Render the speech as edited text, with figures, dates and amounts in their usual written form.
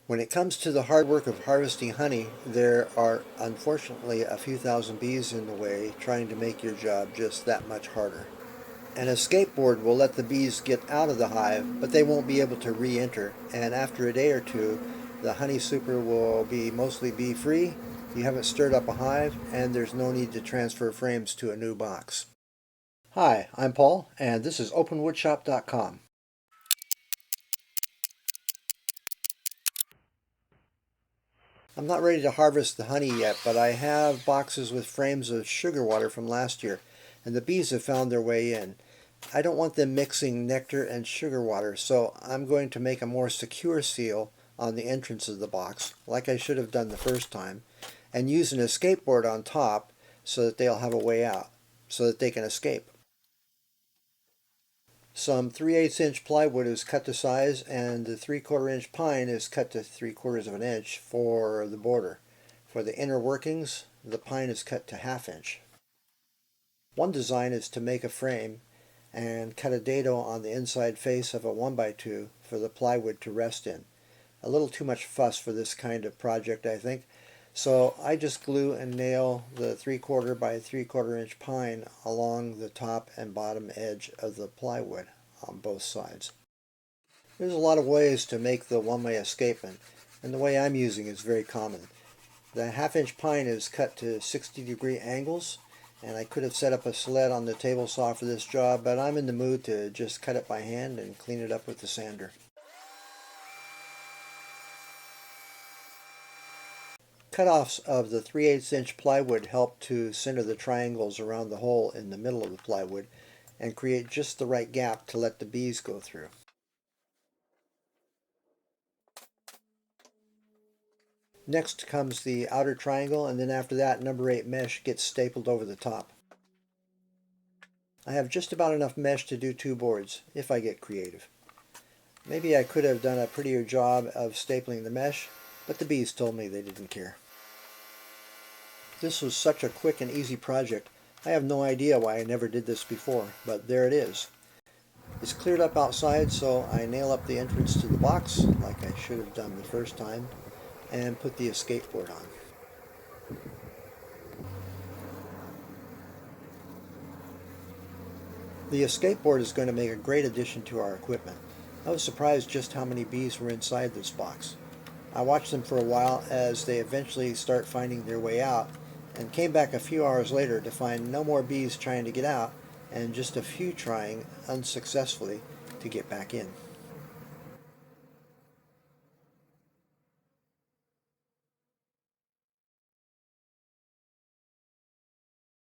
When it comes to the hard work of harvesting honey, there are unfortunately a few thousand bees in the way, trying to make your job just that much harder. An escape board will let the bees get out of the hive, but they won't be able to re-enter, and after a day or two, the honey super will be mostly bee-free, you haven't stirred up a hive, and there's no need to transfer frames to a new box. Hi, I'm Paul, and this is openwoodshop.com. I'm not ready to harvest the honey yet, but I have boxes with frames of sugar water from last year, and the bees have found their way in. I don't want them mixing nectar and sugar water, so I'm going to make a more secure seal on the entrance of the box, like I should have done the first time, and use an escape board on top so that they'll have a way out, so that they can escape. Some 3/8 inch plywood is cut to size, and the 3/4 inch pine is cut to 3/4 of an inch for the border. For the inner workings, the pine is cut to 1/2 inch. One design is to make a frame and cut a dado on the inside face of a 1x2 for the plywood to rest in. A little too much fuss for this kind of project, I think, so I just glue and nail the 3/4 by 3/4 inch pine along the top and bottom edge of the plywood on both sides. There's a lot of ways to make the one-way escapement, and the way I'm using is very common. The 1/2 inch pine is cut to 60-degree angles, and I could have set up a sled on the table saw for this job, but I'm in the mood to just cut it by hand and clean it up with the sander. Cutoffs of the 3/8 inch plywood help to center the triangles around the hole in the middle of the plywood and create just the right gap to let the bees go through. Next comes the outer triangle, and then after that, number 8 mesh gets stapled over the top. I have just about enough mesh to do 2 boards, if I get creative. Maybe I could have done a prettier job of stapling the mesh, but the bees told me they didn't care. This was such a quick and easy project. I have no idea why I never did this before, but there it is. It's cleared up outside, so I nail up the entrance to the box, like I should have done the first time, and put the escape board on. The escape board is going to make a great addition to our equipment. I was surprised just how many bees were inside this box. I watched them for a while as they eventually start finding their way out, and came back a few hours later to find no more bees trying to get out and just a few trying unsuccessfully to get back in.